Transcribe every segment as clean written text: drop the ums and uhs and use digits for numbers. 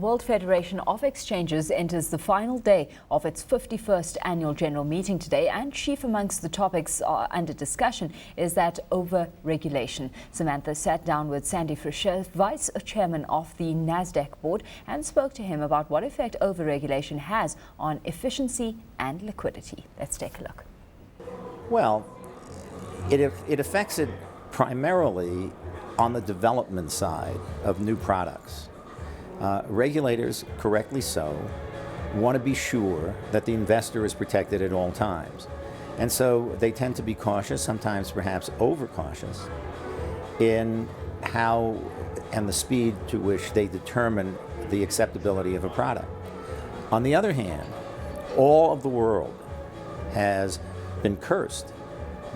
World Federation of Exchanges enters the final day of its 51st annual general meeting today, and chief amongst the topics under discussion is that over-regulation. Samantha sat down with Sandy Frucher, vice chairman of the Nasdaq Board, and spoke to him about what effect over-regulation has on efficiency and liquidity. Let's take a look. Well, it affects it primarily on the development side of new products. Regulators, correctly so, want to be sure that the investor is protected at all times. And so they tend to be cautious, sometimes perhaps overcautious, in how and the speed to which they determine the acceptability of a product. On the other hand, all of the world has been cursed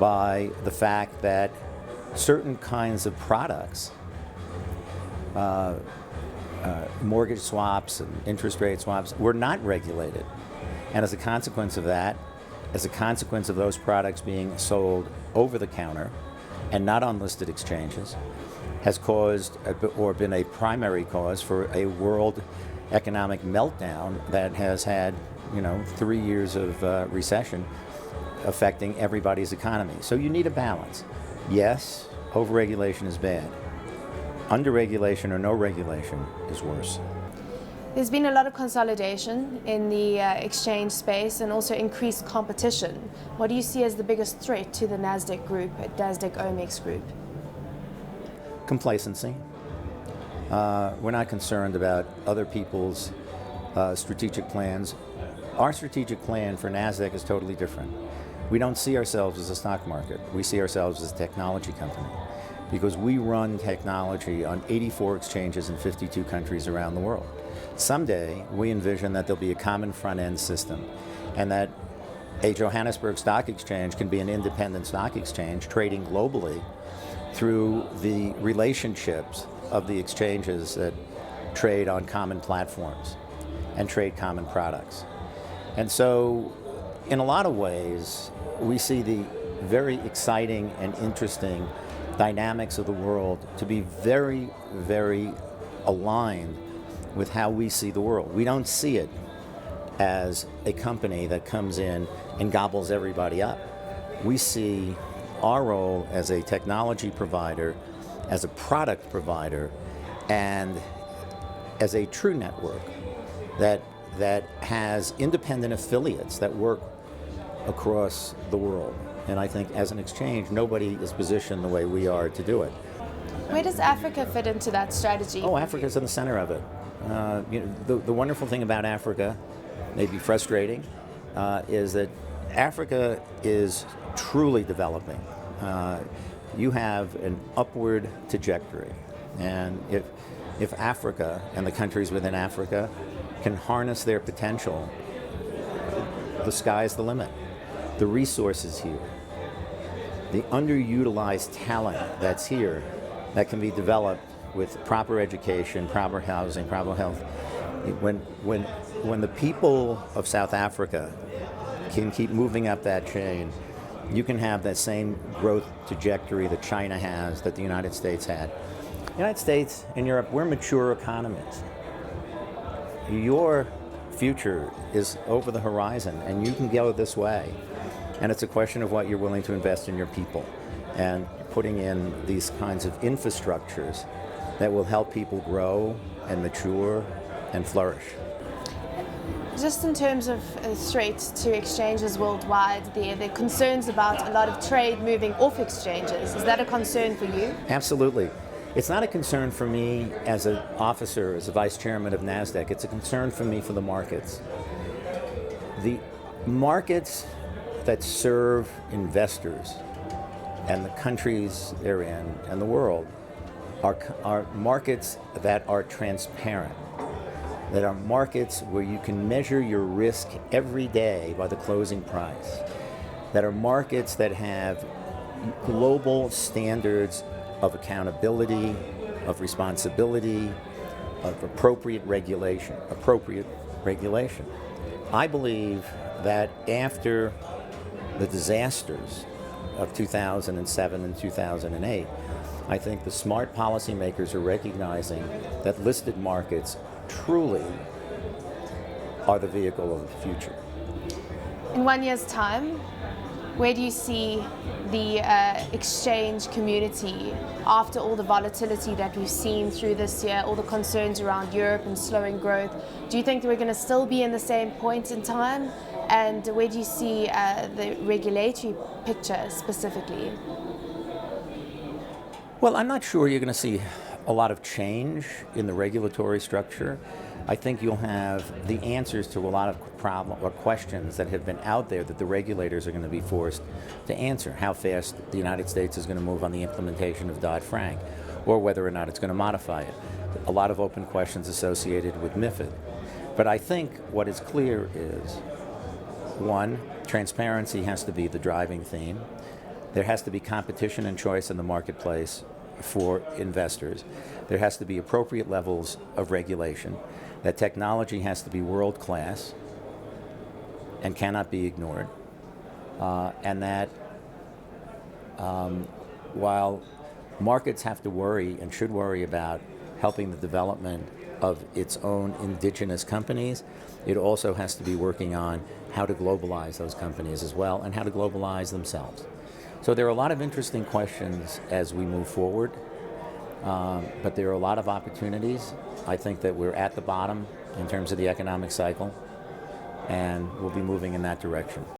by the fact that certain kinds of products, mortgage swaps and interest rate swaps, were not regulated. And as a consequence of that, as a consequence of those products being sold over the counter and not on listed exchanges, has caused or been a primary cause for a world economic meltdown that has had, 3 years of recession affecting everybody's economy. So you need a balance. Yes, overregulation is bad. Underregulation or no regulation is worse. There's been a lot of consolidation in the exchange space and also increased competition. What do you see as the biggest threat to the Nasdaq group, Nasdaq OMX group? Complacency. We're not concerned about other people's strategic plans. Our strategic plan for Nasdaq is totally different. We don't see ourselves as a stock market. We see ourselves as a technology company because we run technology on 84 exchanges in 52 countries around the world. Someday, we envision that there'll be a common front-end system and that a Johannesburg Stock Exchange can be an independent stock exchange trading globally through the relationships of the exchanges that trade on common platforms and trade common products. And so, in a lot of ways, we see the very exciting and interesting dynamics of the world to be very, very aligned with how we see the world. We don't see it as a company that comes in and gobbles everybody up. We see our role as a technology provider, as a product provider, and as a true network that has independent affiliates that work across the world. And I think as an exchange, nobody is positioned the way we are to do it. Where does Africa fit into that strategy? Oh, Africa's in the center of it. The wonderful thing about Africa, maybe frustrating, is that Africa is truly developing. You have an upward trajectory. And if Africa and the countries within Africa can harness their potential, the sky's the limit. The resources here, the underutilized talent that's here that can be developed with proper education, proper housing, proper health. When the people of South Africa can keep moving up that chain, you can have that same growth trajectory that China has, that the United States had. The United States and Europe, we're mature economies. Your future is over the horizon, and you can go this way. And it's a question of what you're willing to invest in your people and putting in these kinds of infrastructures that will help people grow and mature and flourish. Just in terms of threats to exchanges worldwide, there are concerns about a lot of trade moving off exchanges. Is that a concern for you? Absolutely. It's not a concern for me as an officer, as a vice chairman of Nasdaq. It's a concern for me for the markets. The markets that serve investors and the countries they're in and the world are markets that are transparent, that are markets where you can measure your risk every day by the closing price, that are markets that have global standards of accountability, of responsibility, of appropriate regulation. I believe that after the disasters of 2007 and 2008, I think the smart policymakers are recognizing that listed markets truly are the vehicle of the future. In 1 year's time, where do you see the exchange community after all the volatility that we've seen through this year, all the concerns around Europe and slowing growth? Do you think that we're going to still be in the same point in time? And where do you see the regulatory picture specifically? Well, I'm not sure you're going to see a lot of change in the regulatory structure. I think you'll have the answers to a lot of questions that have been out there that the regulators are going to be forced to answer. How fast the United States is going to move on the implementation of Dodd-Frank, or whether or not it's going to modify it. A lot of open questions associated with MiFID. But I think what is clear is, one, transparency has to be the driving theme. There has to be competition and choice in the marketplace for investors. There has to be appropriate levels of regulation. That technology has to be world-class and cannot be ignored. And that while markets have to worry and should worry about helping the development of its own indigenous companies, it also has to be working on how to globalize those companies as well and how to globalize themselves. So there are a lot of interesting questions as we move forward, but there are a lot of opportunities. I think that we're at the bottom in terms of the economic cycle, and we'll be moving in that direction.